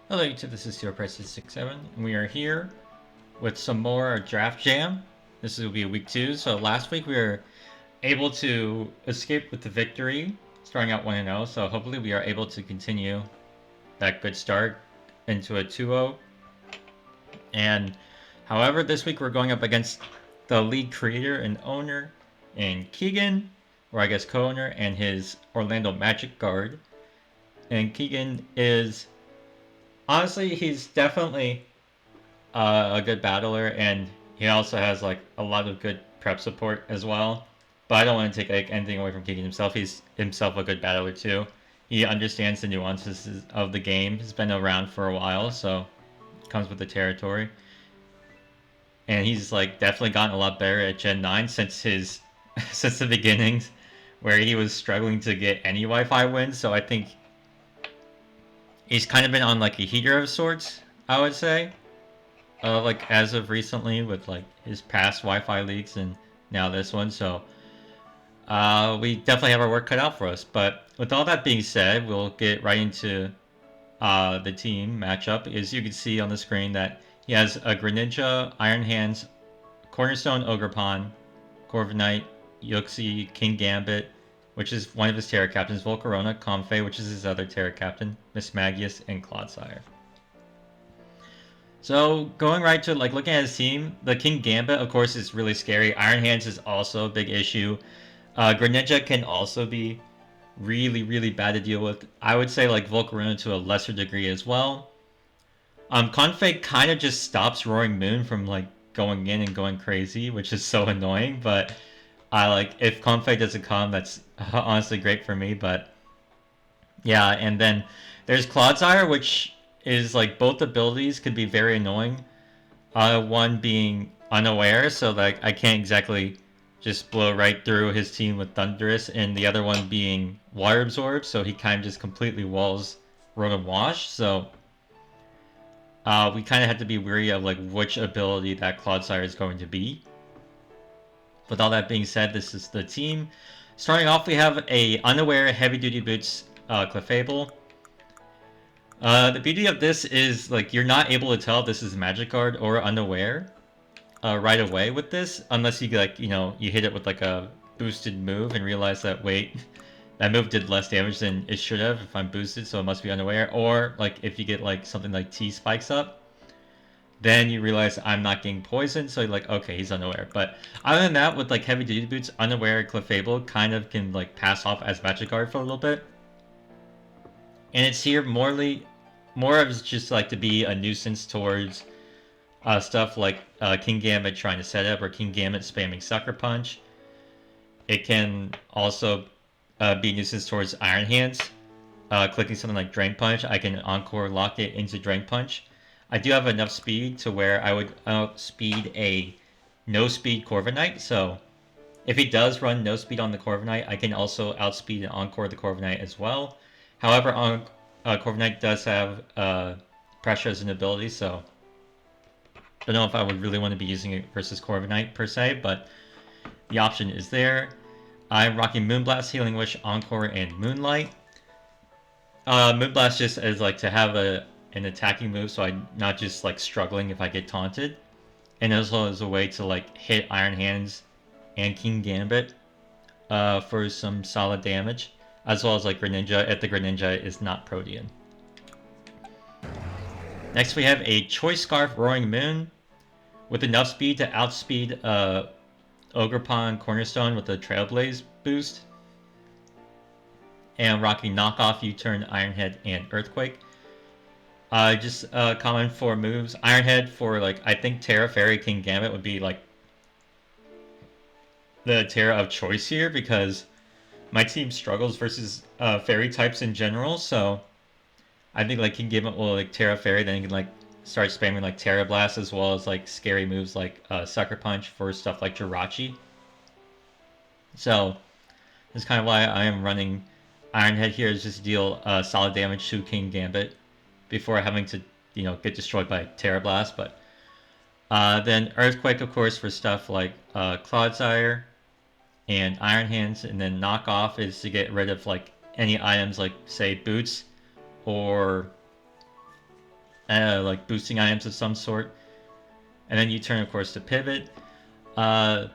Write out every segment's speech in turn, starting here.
Hello YouTube, this is SteelPrice667, and we are here with some more Draft Jam. This will be week 2, so last week we were able to escape with the victory, starting out 1-0, so hopefully we are able to continue that good start into a 2-0. And however, this week we're going up against the league creator and owner, and Keegan, or I guess co-owner, and his Orlando Magic guard. And Keegan is, honestly, he's definitely a good battler, and he also has like a lot of good prep support as well. But I don't want to take like anything away from Keegan himself. He's himself a good battler too. He understands the nuances of the game. He's been around for a while, so comes with the territory. And he's like definitely gotten a lot better at Gen 9 since his since the beginnings, where he was struggling to get any Wi-Fi wins. So I think he's kind of been on like a heater of sorts, I would say. Like as of recently with like his past Wi-Fi leaks and now this one. So we definitely have our work cut out for us. But with all that being said, we'll get right into the team matchup. As you can see on the screen, that he has a Greninja, Iron Hands, Cornerstone, Ogerpon, Corviknight, Yuxi, King Gambit, which is one of his Terra captains, Volcarona, Comfey, which is his other Terra captain, Mismagius, and Clodsire. So going right to like looking at his team, the King Gambit, of course, is really scary. Iron Hands is also a big issue. Greninja can also be really, really bad to deal with. I would say like Volcarona to a lesser degree as well. Config kind of just stops Roaring Moon from like going in and going crazy, which is so annoying. But I like if Config doesn't come, that's honestly great for me. But yeah, and then there's Clodsire, which is like both abilities could be very annoying. One being unaware, so like I can't exactly just blow right through his team with Thunderous, and the other one being Water Absorb, so he kind of just completely walls Rotom Wash. So we kind of have to be wary of like which ability that Clodsire is going to be. With all that being said, this is the team. Starting off, we have a unaware heavy duty boots Clefable. The beauty of this is like you're not able to tell if this is Magic Guard or unaware right away with this, unless you like you hit it with like a boosted move and realize that wait, that move did less damage than it should have if I'm boosted, so it must be unaware. Or like if you get like something like T spikes up, then you realize I'm not getting poisoned, so you're like, okay, he's unaware. But other than that, with like heavy duty boots, unaware Clefable kind of can like pass off as Magic Guard for a little bit, and it's here more of just like to be a nuisance towards stuff like King Gambit trying to set up or King Gambit spamming Sucker Punch. It can also be a nuisance towards Iron Hands. Clicking something like Drain Punch, I can Encore lock it into Drain Punch. I do have enough speed to where I would outspeed a no speed Corviknight, so if he does run no speed on the Corviknight, I can also outspeed and Encore the Corviknight as well. However, Corviknight does have pressure as an ability, so I don't know if I would really want to be using it versus Corviknight per se, but the option is there. I'm rocking Moonblast, Healing Wish, Encore, and Moonlight. Moonblast just as like to have an attacking move, so I'm not just like struggling if I get taunted, and as well as a way to like hit Iron Hands and King Gambit for some solid damage, as well as like Greninja if the Greninja is not Protean. Next we have a Choice Scarf Roaring Moon with enough speed to outspeed Ogerpon Cornerstone with the Trailblaze boost. And rocking Knockoff, U-Turn, Ironhead, and Earthquake. Just common for moves. Ironhead for like, I think Terra Fairy King Gambit would be like the Terra of choice here because my team struggles versus Fairy types in general, so I think like King Gambit will like Terra Fairy, then you can like start spamming like Terra Blast as well as like scary moves like Sucker Punch for stuff like Jirachi. So that's kind of why I am running Ironhead here, is just deal solid damage to King Gambit before having to get destroyed by Terra Blast. But then Earthquake, of course, for stuff like Clodsire and Iron Hands, and then Knock Off is to get rid of like any items like say Boots or like boosting items of some sort. And then U-turn, of course, to pivot. Uh,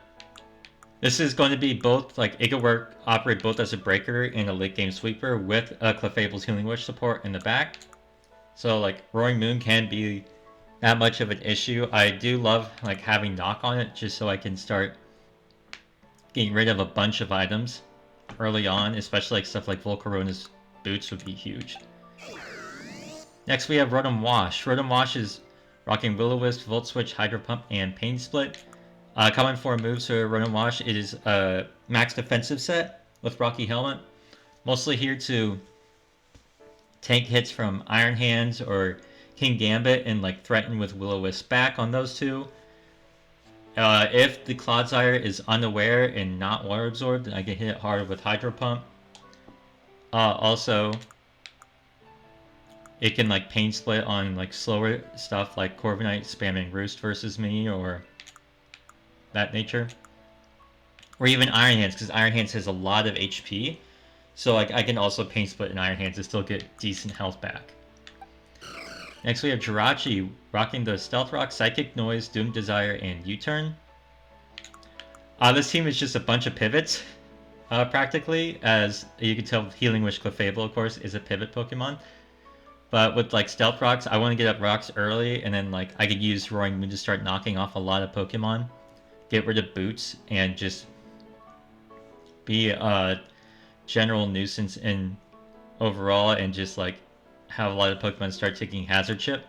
this is going to be both, like, it could operate both as a breaker and a late game sweeper with Clefable's Healing Wish support in the back. So, like, Roaring Moon can be that much of an issue. I do love, like, having knock on it just so I can start getting rid of a bunch of items early on, especially like stuff like Volcarona's boots would be huge. Next we have Rotom Wash. Rotom Wash is rocking Will-O-Wisp, Volt Switch, Hydro Pump, and Pain Split. Common 4 moves for Rotom Wash. It is a max defensive set with Rocky Helmet. Mostly here to tank hits from Iron Hands or King Gambit and like threaten with Will-O-Wisp back on those two. If the Clodsire is unaware and not water absorbed, then I can hit it hard with Hydro Pump. Also, it can like Pain Split on like slower stuff like Corviknight spamming Roost versus me or that nature. Or even Iron Hands, because Iron Hands has a lot of HP. So like I can also Pain Split in Iron Hands to still get decent health back. Next we have Jirachi, rocking the Stealth Rock, Psychic Noise, Doom Desire, and U-Turn. This team is just a bunch of pivots, practically, as you can tell Healing Wish Clefable, of course, is a pivot Pokemon. But with like Stealth Rocks, I want to get up rocks early, and then like I could use Roaring Moon to start knocking off a lot of Pokemon, get rid of boots, and just be a general nuisance in overall, and just like have a lot of Pokemon start taking Hazard Chip.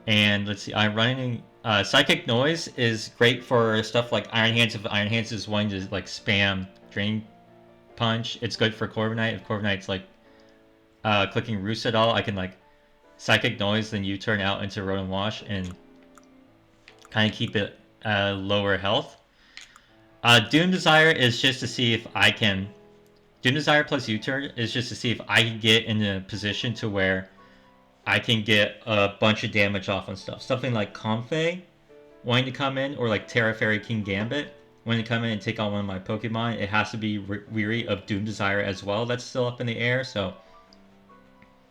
And let's see, I'm running Psychic Noise is great for stuff like Iron Hands. If Iron Hands is wanting to like spam Drain Punch, it's good for Corviknight. If Corviknight's like clicking Roost at all, I can like Psychic Noise, then U-turn out into Rotom Wash and kind of keep it lower health. Doom Desire is just to see if I can... Doom Desire plus U-turn is just to see if I can get in a position to where I can get a bunch of damage off on stuff. Something like Comfey wanting to come in, or like Terra Fairy King Gambit wanting to come in and take on one of my Pokemon. It has to be weary of Doom Desire as well. That's still up in the air, so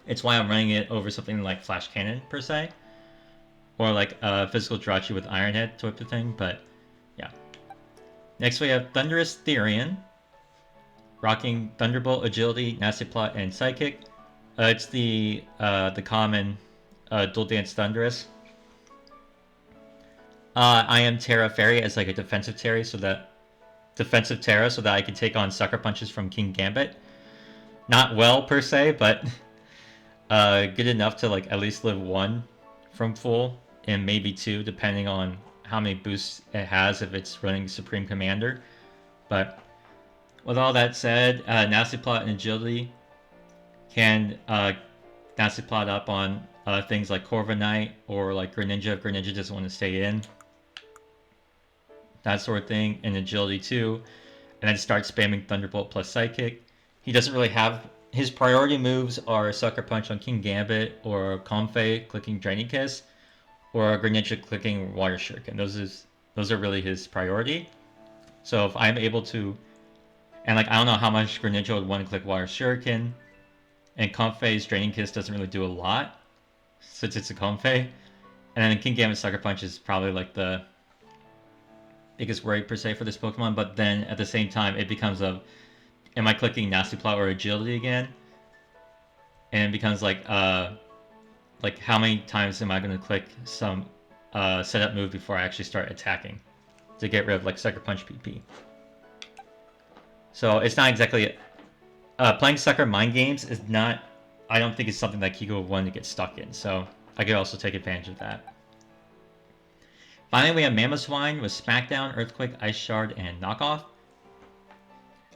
it's why I'm running it over something like Flash Cannon, per se. Or like Physical Jirachi with Iron Head type of thing, but yeah. Next we have Thunderous Therian, rocking Thunderbolt, Agility, Nasty Plot, and Psychic. It's the common Dual Dance Thunderous. I am Terra Fairy as like a defensive Terra, so that I can take on Sucker Punches from King Gambit. Not well per se, but good enough to like at least live 1 from full, and maybe 2 depending on how many boosts it has if it's running Supreme Commander. But with all that said, Nasty Plot and Agility can Nasty Plot up on things like Corviknight or like Greninja if Greninja doesn't want to stay in. That sort of thing, and Agility too. And then start spamming Thunderbolt plus Psychic. He doesn't really have... His priority moves are Sucker Punch on King Gambit, or Comfey clicking Draining Kiss, or Greninja clicking Water Shuriken. Those are really his priority. So if I'm able to... And like I don't know how much Greninja would want to click Water Shuriken, and Comfey's Draining Kiss doesn't really do a lot, since it's a Comfey. And then King Gambit Sucker Punch is probably like the biggest worry per se for this Pokemon, but then at the same time it becomes a... Am I clicking Nasty Plot or Agility again? And it becomes like how many times am I going to click some setup move before I actually start attacking to get rid of like Sucker Punch PP. So it's not exactly... playing Sucker Mind Games is not... I don't think it's something that Kiko would want to get stuck in, so I could also take advantage of that. Finally, we have Mamoswine with Smackdown, Earthquake, Ice Shard, and Knockoff.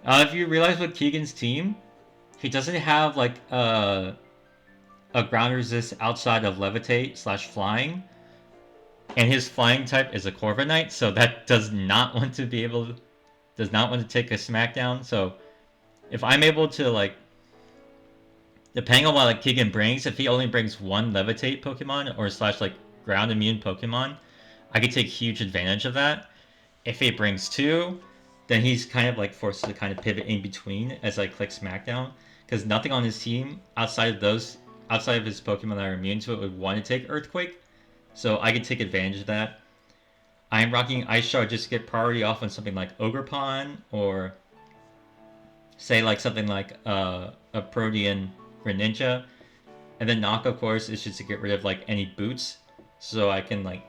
If you realize with Keegan's team, he doesn't have like a ground resist outside of Levitate / Flying, and his Flying type is a Corviknight, so that does not want to take a Smackdown. So if I'm able to like, depending on what like Keegan brings, if he only brings 1 Levitate Pokemon or / like ground immune Pokemon, I could take huge advantage of that. If he brings 2, then he's kind of like forced to kind of pivot in between as I click Smackdown, because nothing on his team outside outside of his Pokemon that are immune to it would want to take Earthquake. So I could take advantage of that. I am rocking Ice Shard just to get priority off on something like Ogerpon, or say like something like a Protean Greninja. And then Knock, of course, is just to get rid of like any boots. So I can like,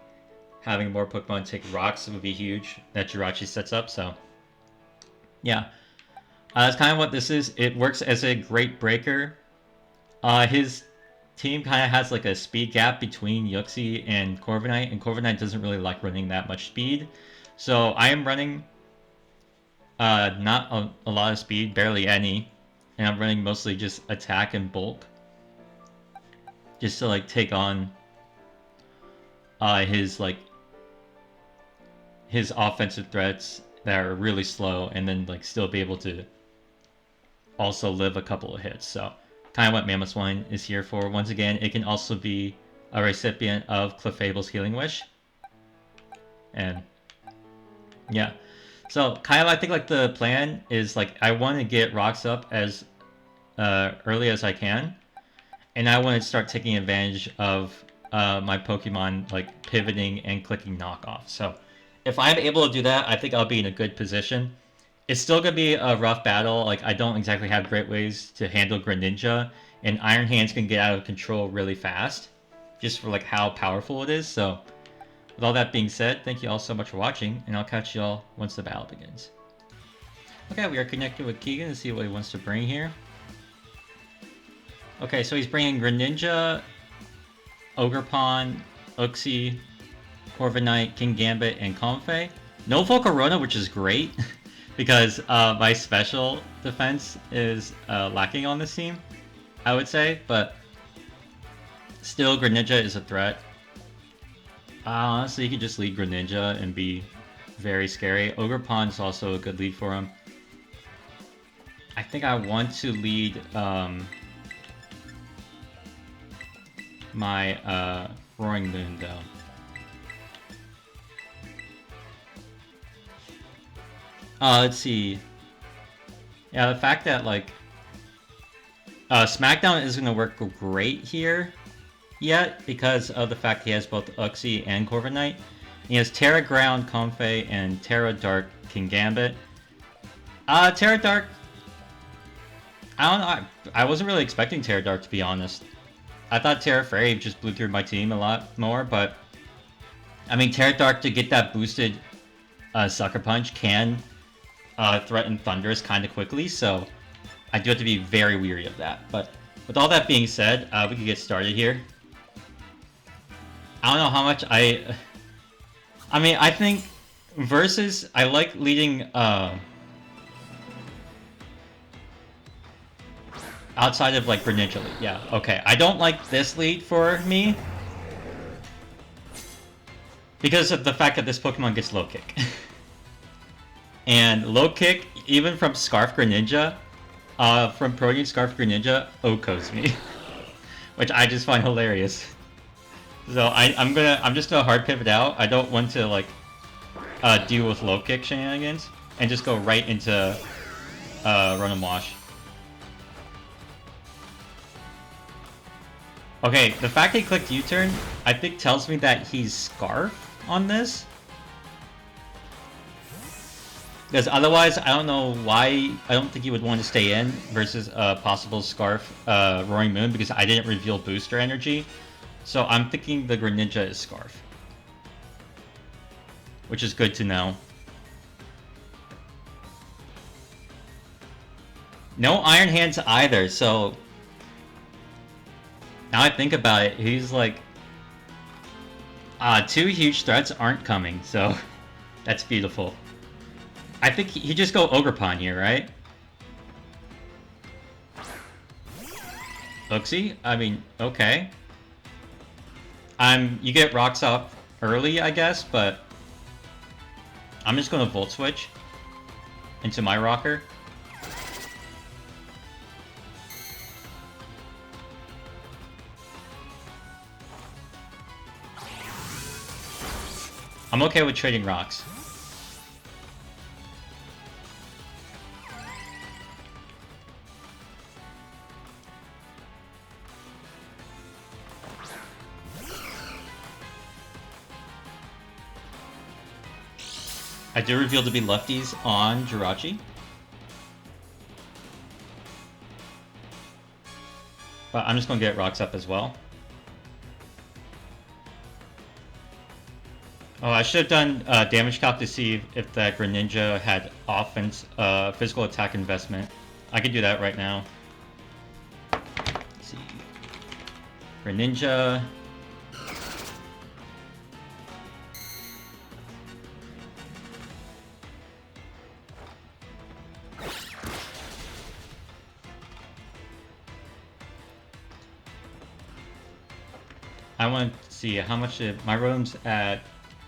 having more Pokemon take rocks would be huge that Jirachi sets up, so yeah. That's kind of what this is. It works as a great breaker. His team kind of has like a speed gap between Yuxi and Corviknight, and Corviknight doesn't really like running that much speed. So I am running not a lot of speed, barely any, and I'm running mostly just attack and bulk, just to like take on his offensive threats that are really slow, and then like still be able to also live a couple of hits. So kind of what Mamoswine is here for. Once again, it can also be a recipient of Clefable's Healing Wish. And yeah. So kind of I think like the plan is like I want to get rocks up as early as I can. And I want to start taking advantage of my Pokemon like pivoting and clicking knockoff. So if I'm able to do that, I think I'll be in a good position. It's still going to be a rough battle. Like, I don't exactly have great ways to handle Greninja, and Iron Hands can get out of control really fast, just for like how powerful it is. So with all that being said, thank you all so much for watching, and I'll catch you all once the battle begins. Okay, we are connected with Keegan to see what he wants to bring here. Okay, so he's bringing Greninja, Ogerpon, Uxie, Corviknight, King Gambit, and Comfey. No Volcarona, which is great, because my special defense is lacking on this team, I would say, but still Greninja is a threat. Honestly, you could just lead Greninja and be very scary. Ogerpon is also a good lead for him. I think I want to lead my Roaring Moon, though. Let's see. Yeah, the fact that, like, Smackdown isn't going to work great here yet because of the fact he has both Uxie and Corviknight. He has Terra Ground, Comfey, and Terra Dark, King Gambit. Terra Dark... I don't know, I wasn't really expecting Terra Dark, to be honest. I thought Terra Fairy just blew through my team a lot more, but... I mean, Terra Dark, to get that boosted Sucker Punch, can threaten Thundurus kind of quickly, so I do have to be very weary of that. But with all that being said, we can get started here. I don't know how much I mean, I think versus, I like leading outside of like Greninja lead. Yeah, okay. I don't like this lead for me because of the fact that this Pokemon gets low kick. And low kick, even from Scarf Greninja, from Protean Scarf Greninja, Okos me. Which I just find hilarious. So I'm just gonna hard pivot out. I don't want to like deal with low kick shenanigans and just go right into run and wash. Okay, the fact he clicked U-turn, I think tells me that he's Scarf on this. Because otherwise, I don't know why, I don't think he would want to stay in versus a possible Scarf Roaring Moon, because I didn't reveal Booster Energy. So I'm thinking the Greninja is Scarf. Which is good to know. No Iron Hands either, so... Now I think about it, he's like... two huge threats aren't coming, so... That's beautiful. I think he just go Ogerpon here, right? Uxie? I mean, okay. You get rocks off early, I guess, but... I'm just gonna Volt Switch into my rocker. I'm okay with trading rocks. I do reveal to be lefties on Jirachi. But I'm just going to get rocks up as well. Oh, I should have done damage calc to see if that Greninja had offense, physical attack investment. I could do that right now. Let's see. Greninja. I want to see how much my roam's at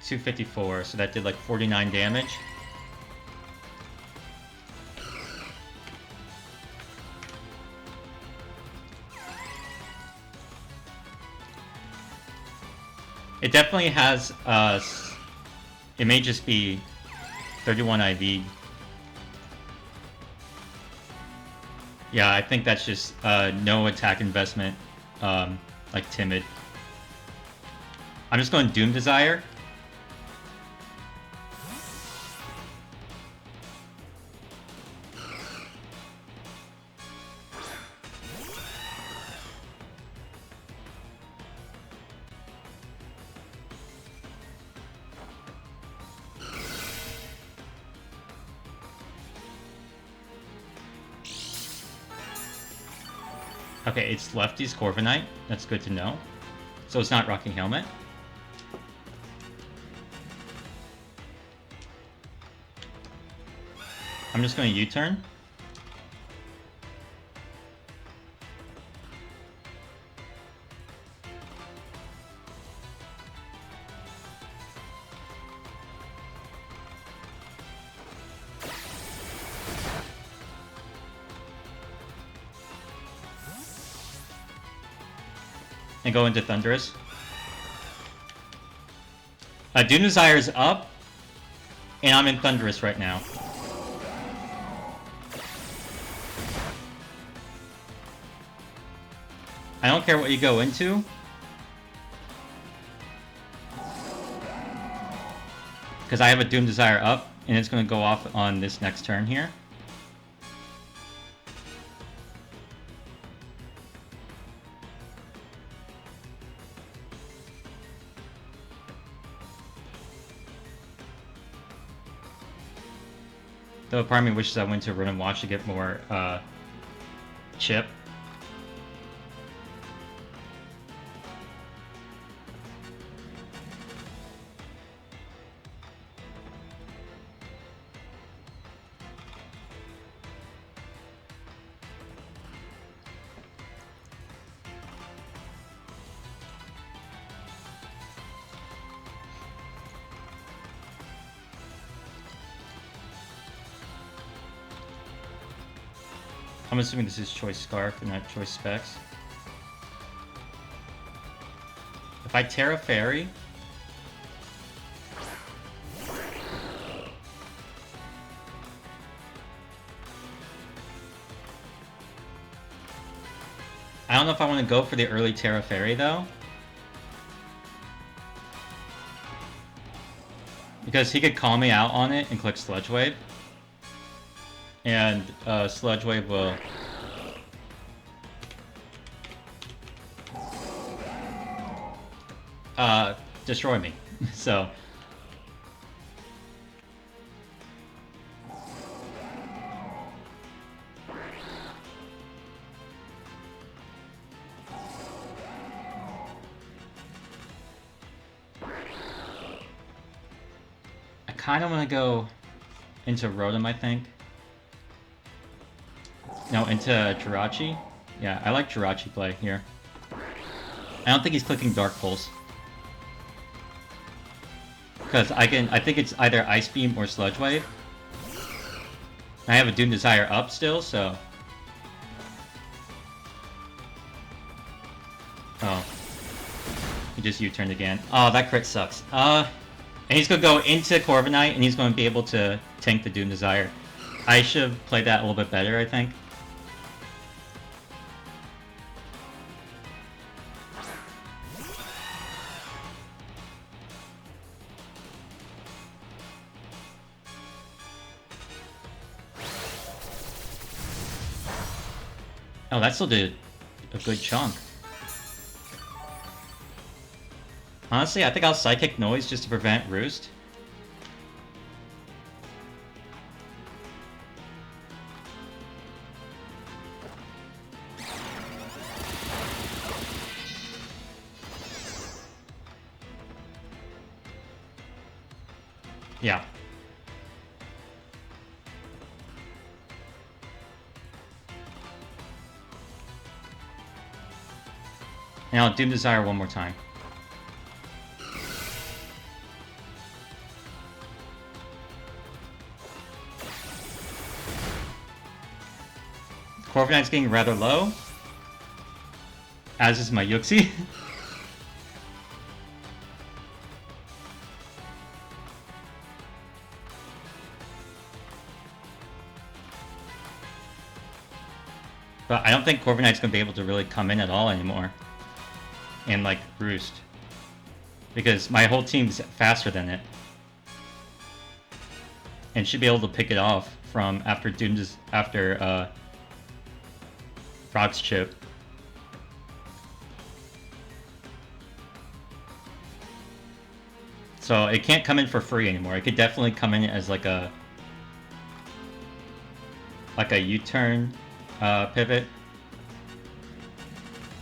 254, so that did like 49 damage. It definitely has, it may just be 31 IV. Yeah, I think that's just no attack investment, like timid. I'm just going Doom Desire. Okay, it's lefty's Corviknight. That's good to know. So it's not Rocking Helmet. I'm just going to U-turn. And go into Thunderous. Doom Desire's up, and I'm in Thunderous right now. I don't care what you go into. Because I have a Doom Desire up, and it's going to go off on this next turn here. Though part of me wishes I went to Run and Watch to get more chip. I'm assuming this is Choice Scarf and not Choice Specs. If I Terra Fairy... I don't know if I want to go for the early Terra Fairy though. Because he could call me out on it and click Sludge Wave. And Sludge Wave will... destroy me. So... I kind of want to go into Rotom, I think. No, into Jirachi. Yeah, I like Jirachi play here. I don't think he's clicking Dark Pulse. Because I think it's either Ice Beam or Sludge Wave. I have a Doom Desire up still, so... Oh. He just U-turned again. Oh, that crit sucks. And he's gonna go into Corviknight, and he's gonna be able to tank the Doom Desire. I should have played that a little bit better, I think. Oh, that still did a good chunk. Honestly, I think I'll Psychic Noise just to prevent Roost. Yeah. And I'll Doom Desire one more time. Corviknight's getting rather low. As is my Yuxi. But I don't think Corviknight's gonna be able to really come in at all anymore. And like Roost. Because my whole team's faster than it. And should be able to pick it off from after Frog's Chip. So it can't come in for free anymore. It could definitely come in as like a U-turn pivot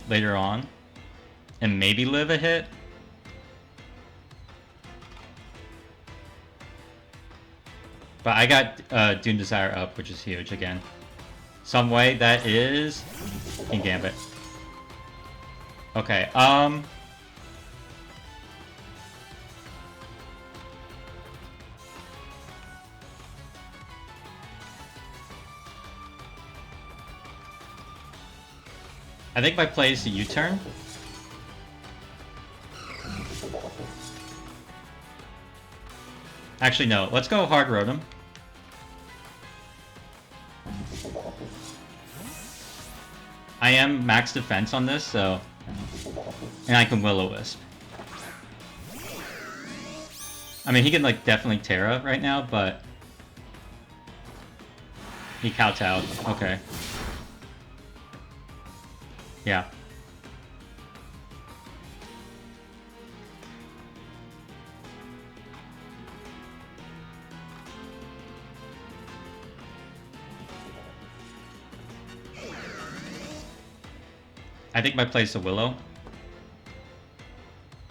later on, and maybe live a hit. But I got Doom Desire up, which is huge again. Some way that is King Gambit. Okay, I think my play is the U-turn. Actually, no. Let's go hard Rotom. I am max defense on this, so... And I can Will-O-Wisp. I mean, he can, like, definitely Terra right now, but... He kowtowed. Okay. Yeah. I think my play is the Willow.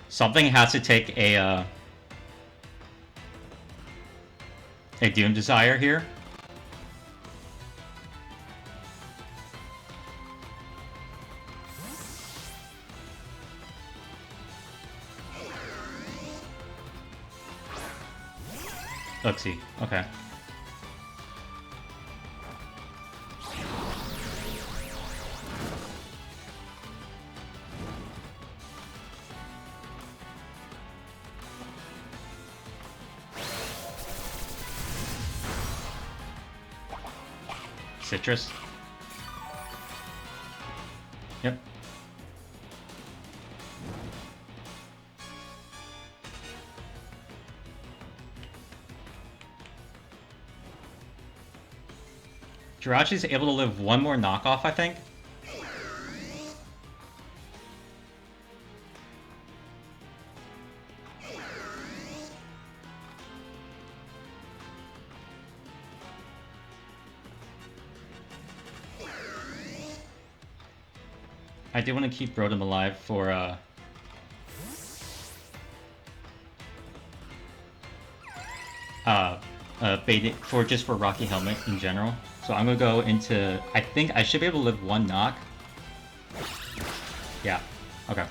Something has to take a Doom Desire here. Let's see. Okay. Citrus. Yep. Jirachi's able to live one more knockoff, I think. I do want to keep Rotom alive for baiting for just for Rocky Helmet in general. So I'm gonna go into. I think I should be able to live one knock. Yeah. Okay.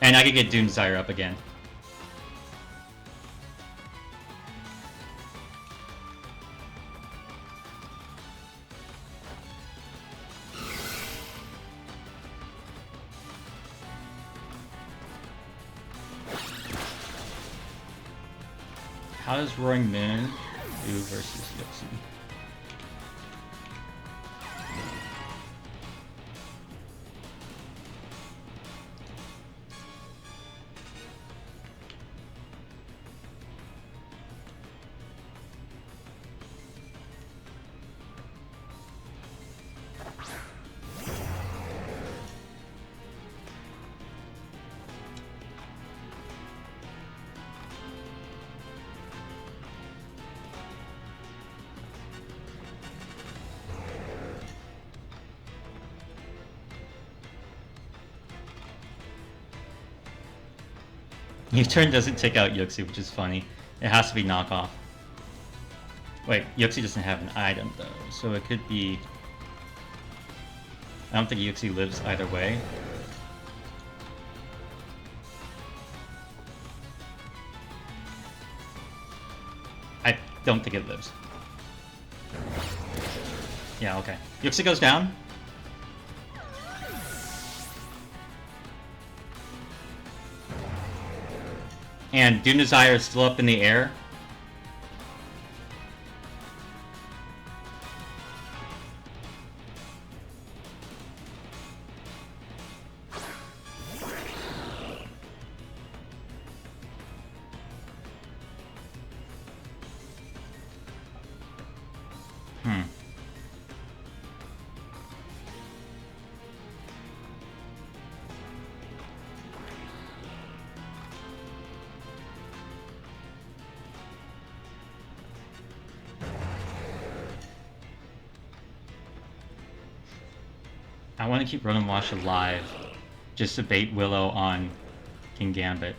And I could get Doom Desire up again. How does Roaring Moon do versus Yoxi? U-turn doesn't take out Yuxi, which is funny. It has to be knockoff. Wait, Yuxi doesn't have an item though, so it could be... I don't think Yuxi lives either way. I don't think it lives. Yeah, okay. Yuxi goes down. And Doom Desire is still up in the air. I want to keep Rotom Wash alive, just to bait Willow on King Gambit.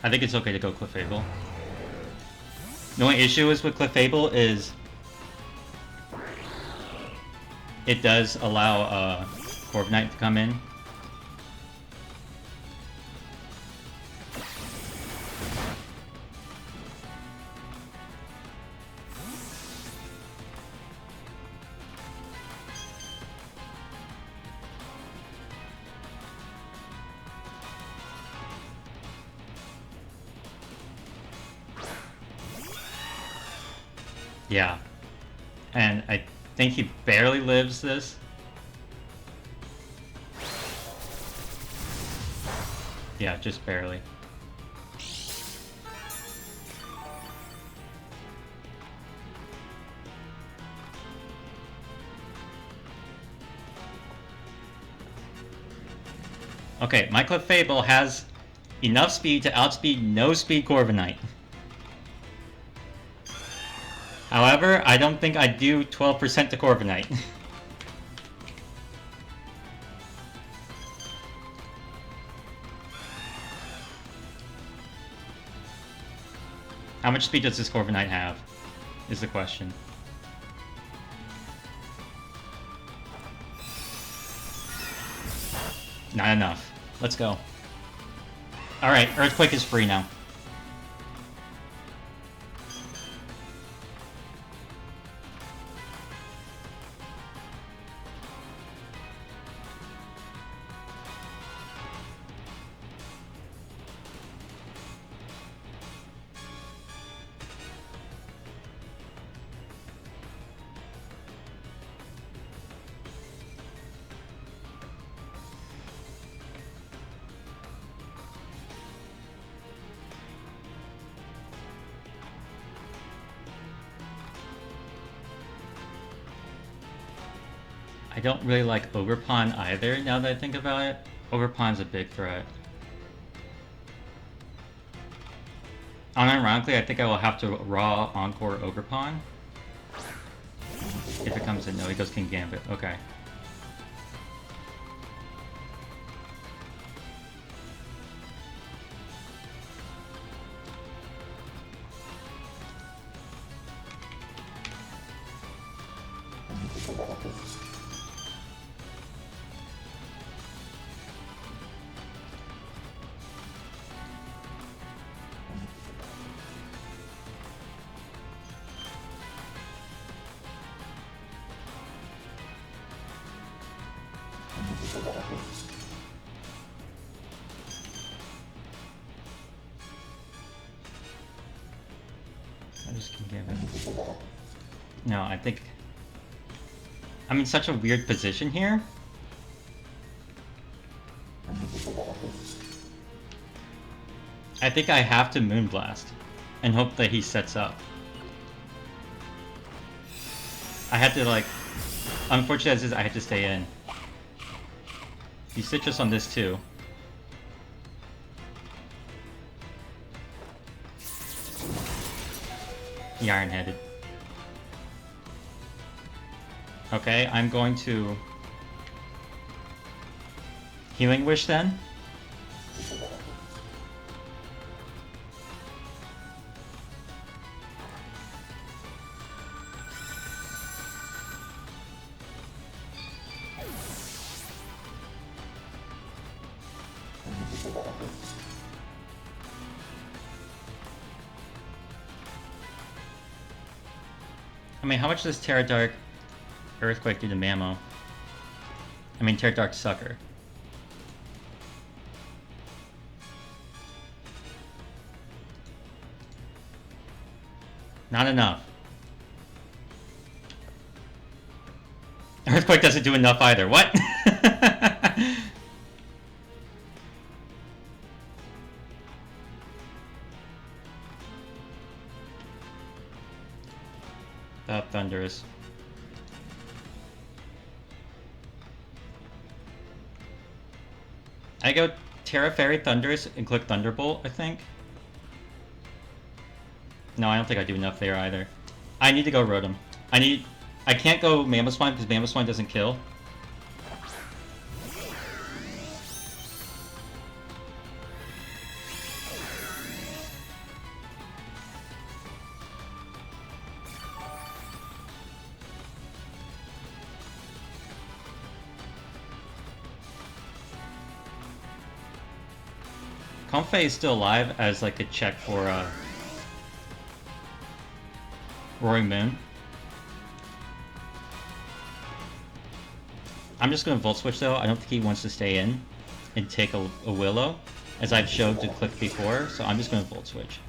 I think it's okay to go Clefable. The only issue is with Clefable is it does allow Corviknight to come in. Yeah, and I think he barely lives this. Yeah, just barely. Okay, my Clefable has enough speed to outspeed no-speed Corviknight. However, I don't think I do 12% to Corviknight. How much speed does this Corviknight have? Is the question. Not enough. Let's go. Alright, Earthquake is free now. I don't really like Ogerpon either, now that I think about it. Ogerpon's a big threat. Unironically, I think I will have to raw Encore Ogerpon. If it comes in, no, he goes King Gambit. Okay. I just King Gambit. No, I think I'm in such a weird position here. I think I have to Moonblast and hope that he sets up. I had to, like, unfortunately as is, I had to stay in. He's Citrus on this too. He Iron-Headed. Okay, I'm going to Healing Wish then. I mean, how much does Terra Dark Earthquake do to Mamo? I mean, Terra Dark Sucker. Not enough. Earthquake doesn't do enough either. What? Thunderous. I go Terra Fairy Thunderous and click Thunderbolt, I think. No, I don't think I do enough there either. I need to go Rotom. I can't go Mamoswine because Mamoswine doesn't kill. Comfey is still alive as like a check for Roaring Moon. I'm just going to Volt Switch though. I don't think he wants to stay in and take a Willow, as I've showed to click before, so I'm just going to Volt Switch.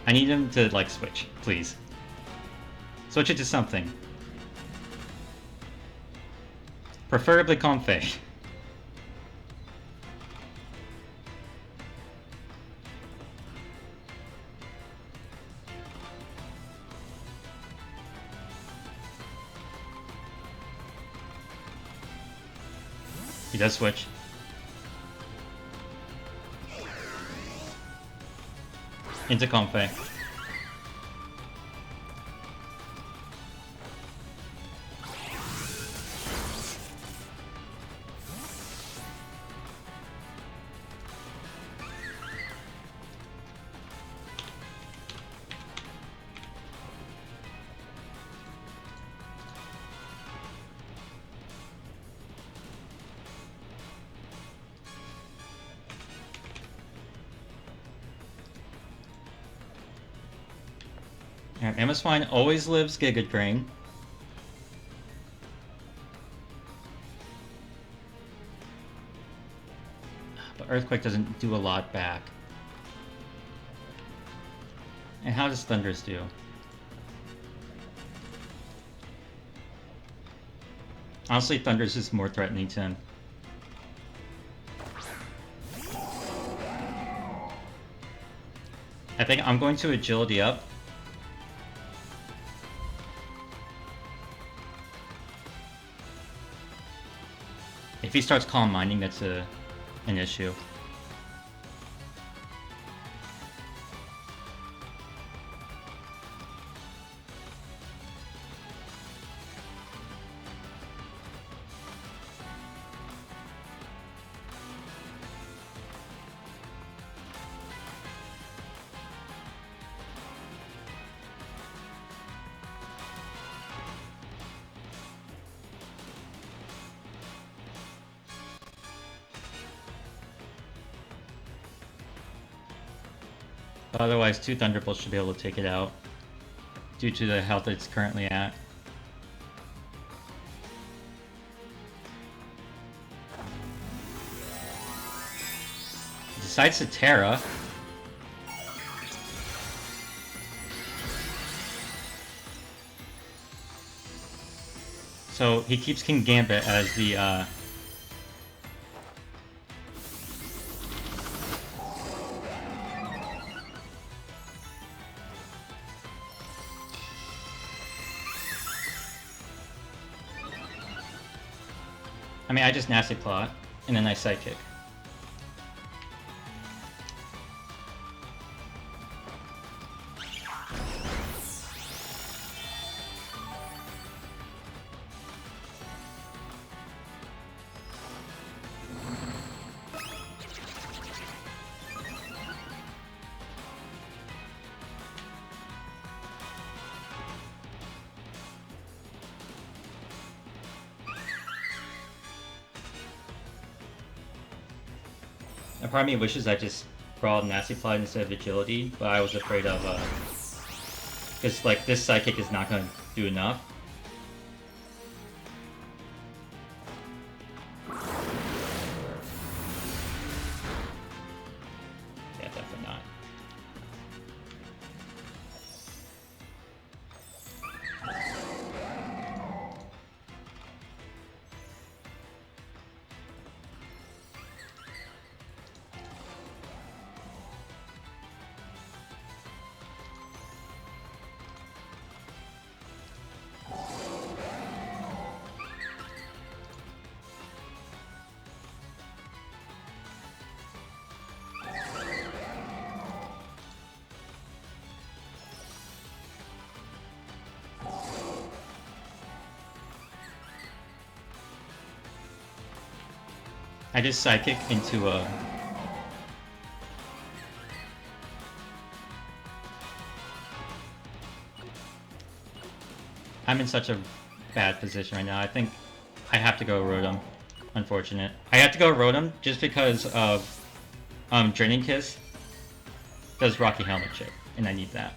I need him to, like, switch, please. Switch it to something. Preferably Comfey. He does switch. Into Comfey. Mamoswine always lives Giga Drain. But Earthquake doesn't do a lot back. And how does Thunders do? Honestly, Thunders is more threatening to him. I think I'm going to Agility up. If he starts Calm Minding, that's an issue. Otherwise, 2 Thunderbolts should be able to take it out, due to the health it's currently at. Decides to Terra. So he keeps King Gambit as the I mean, I just nasty plot, and then I psychic. A part of me wishes I just brawled nasty plot instead of agility, but I was afraid of because like this psychic is not going to do enough. Yeah, definitely not. I just psychic into a... I'm in such a bad position right now. I think I have to go Rotom. Unfortunate. I have to go Rotom just because of Draining Kiss does Rocky Helmet Chip, and I need that.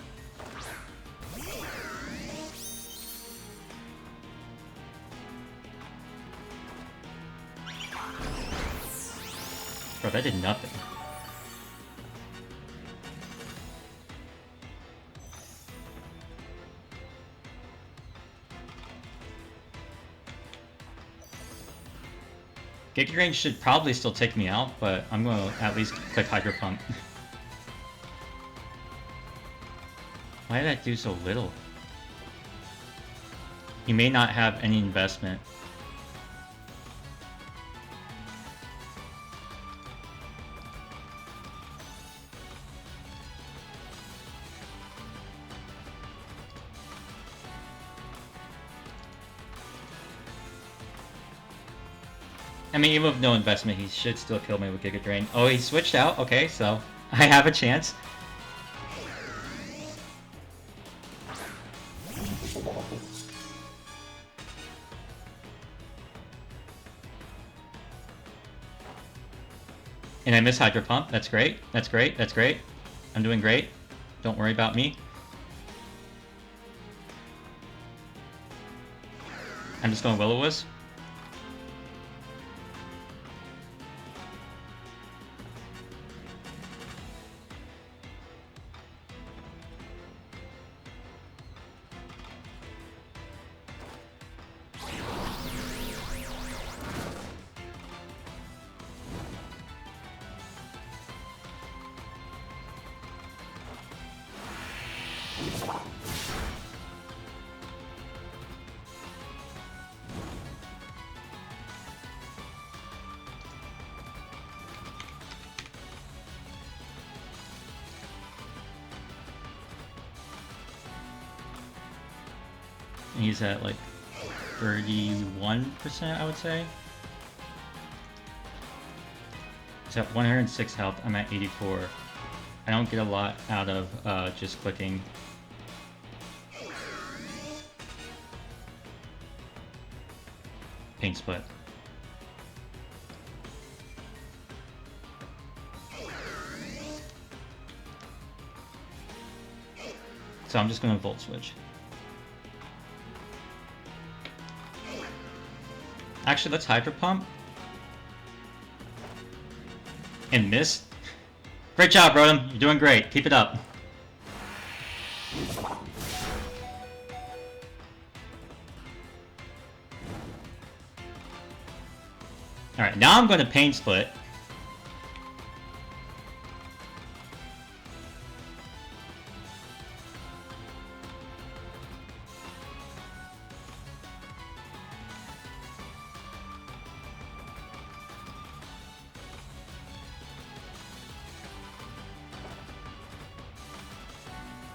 Bro, that did nothing. Giga Drain should probably still take me out, but I'm going to at least click Hydro Pump. Why did I do so little? He may not have any investment. I mean, even with no investment, he should still kill me with Giga Drain. Oh, he switched out? Okay, so I have a chance. And I miss Hydro Pump. That's great. That's great. That's great. I'm doing great. Don't worry about me. I'm just going Will-O-Wisp. And he's at like 31%, I would say. He's at 106 health. I'm at 84. I don't get a lot out of just clicking. Paint Split. So I'm just going to Volt Switch. Actually, let's Hydro Pump. And miss. Great job, Rotom. You're doing great. Keep it up. Alright, now I'm going to Pain Split.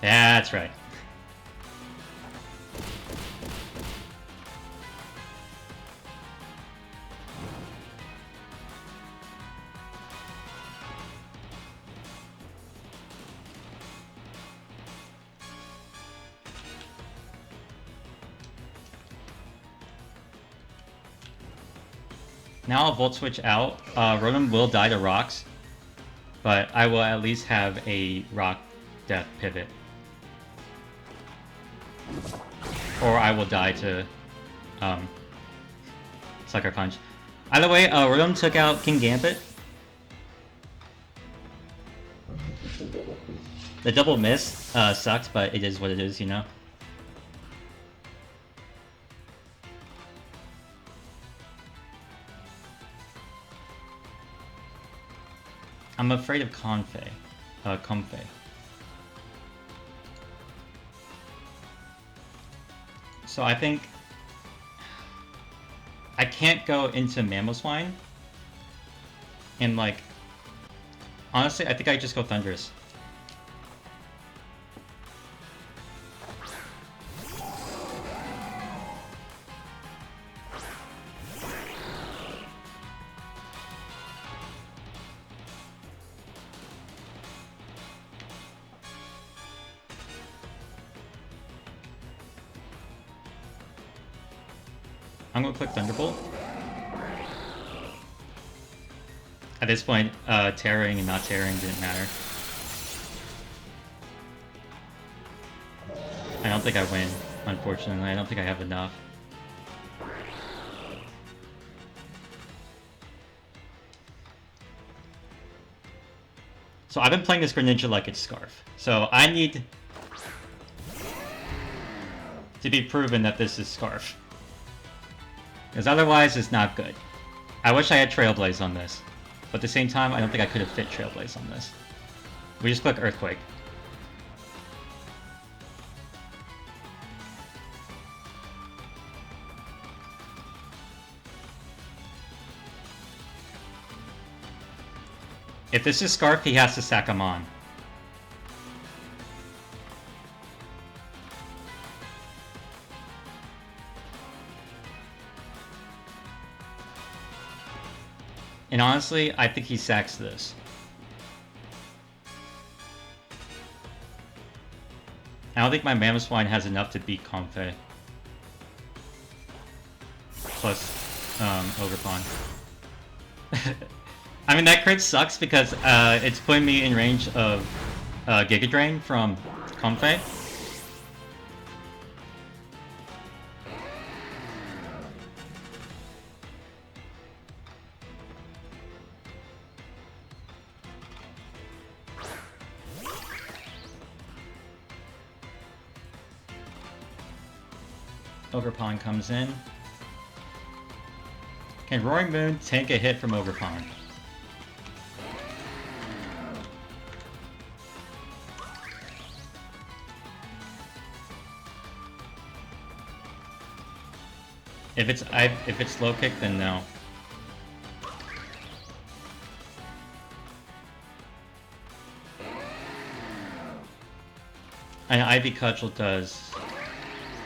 That's right. Now I'll Volt Switch out. Rotom will die to rocks, but I will at least have a rock death pivot. Or I will die to Sucker Punch. Either way, Rotom took out King Gambit. The double miss sucked, but it is what it is, you know? I'm afraid of Comfey. So I think I can't go into Mamoswine. And like, honestly, I think I just go Thundurus. I'm gonna click Thunderbolt. At this point, tearing and not tearing didn't matter. I don't think I win, unfortunately. I don't think I have enough. So I've been playing this Greninja like it's Scarf. So I need to be proven that this is Scarf. Because otherwise, it's not good. I wish I had Trailblaze on this. But at the same time, I don't think I could have fit Trailblaze on this. We just click Earthquake. If this is Scarf, he has to sack him on. And honestly, I think he sacks this. I don't think my Mamoswine has enough to beat Comfey. Plus, Overpawn. I mean, that crit sucks because it's putting me in range of Giga Drain from Comfey. Overpawn comes in. Can Roaring Moon tank a hit from Overpawn? If it's low kick, then no. And Ivy Cudgel does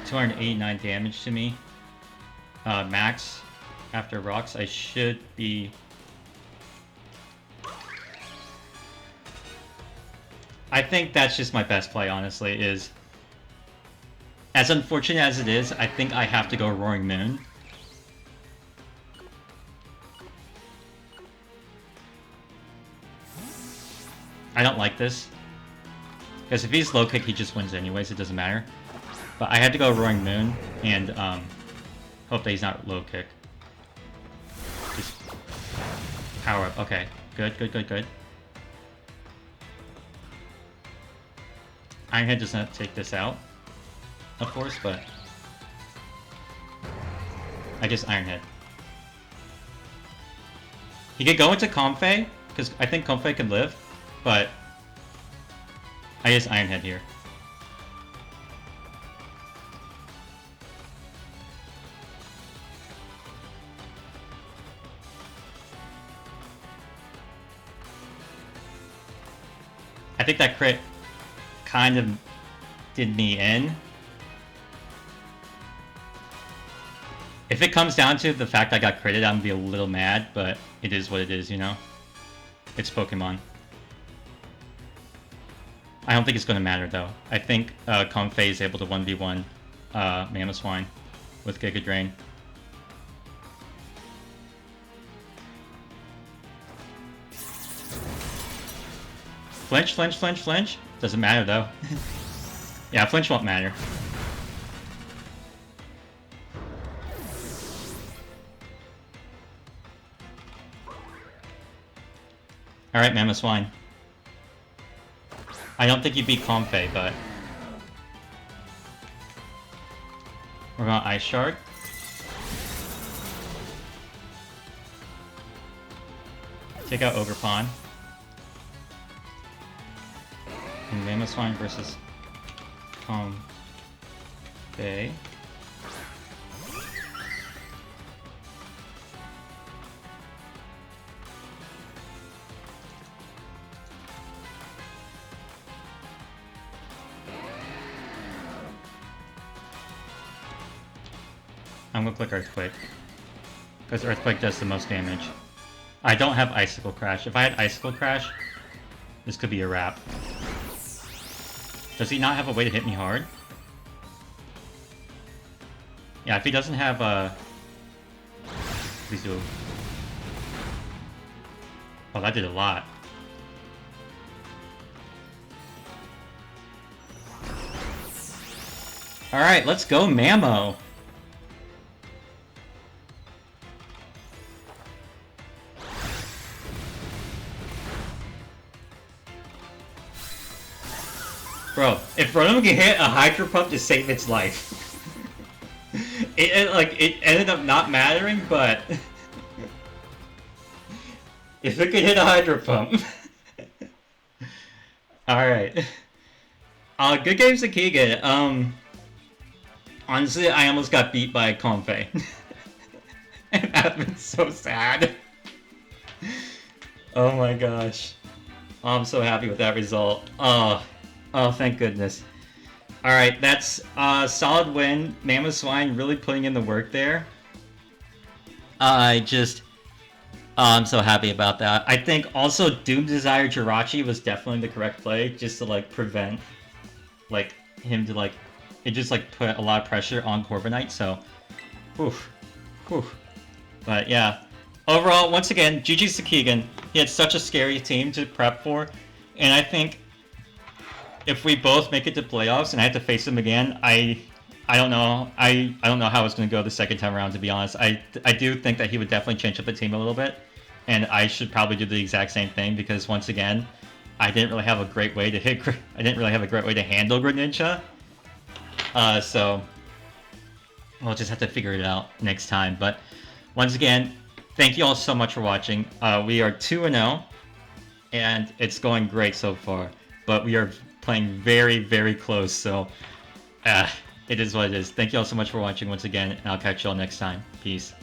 289 damage to me. Max after rocks. I should be... I think that's just my best play, honestly, is... As unfortunate as it is, I think I have to go Roaring Moon. I don't like this. Because if he's low kick, he just wins anyways, it doesn't matter. But I had to go Roaring Moon, and hope that he's not low kick. Just power up. Okay, good. Ironhead does not take this out, of course, but I just Ironhead. He could go into Comfey, because I think Comfey can live, but I just Ironhead here. I think that crit kind of locked-in me in. If it comes down to the fact I got critted, I'm gonna be a little mad, but it is what it is, you know? It's Pokemon. I don't think it's gonna matter, though. I think Comfey is able to 1v1 Mamoswine with Giga Drain. Flinch, flinch, flinch, flinch. Doesn't matter, though. Yeah, flinch won't matter. Alright, Mamoswine. I don't think you beat Comfey, but... We're going Ice Shard. Take out Ogerpon. And Mamoswine versus Comfey. I'm gonna click Earthquake, because Earthquake does the most damage. I don't have Icicle Crash. If I had Icicle Crash, this could be a wrap. Does he not have a way to hit me hard? Yeah, if he doesn't have please do. Oh, that did a lot. Alright, let's go Mamo! Bro, if Rotom can hit a Hydro Pump to save its life. it ended up not mattering, but... if it could hit a Hydro Pump. Alright. Good games to Keegan. Honestly, I almost got beat by Comfey. And that's been so sad. Oh my gosh. I'm so happy with that result. Oh, thank goodness. Alright, that's a solid win. Mamoswine really putting in the work there. I'm so happy about that. I think also Doom Desire Jirachi was definitely the correct play, just to like prevent like him to like it just like put a lot of pressure on Corviknight, so whew. But yeah. Overall, once again, GG's to Keegan. He had such a scary team to prep for, and I think if we both make it to playoffs and I have to face him again, I don't know. I don't know how it's going to go the second time around, to be honest. I do think that he would definitely change up the team a little bit, and I should probably do the exact same thing, because once again, I didn't really have a great way to handle Greninja. So we'll just have to figure it out next time. But once again, thank you all so much for watching. We are 2-0, and it's going great so far. But we are playing very, very close, so it is what it is. Thank you all so much for watching once again, and I'll catch you all next time. Peace.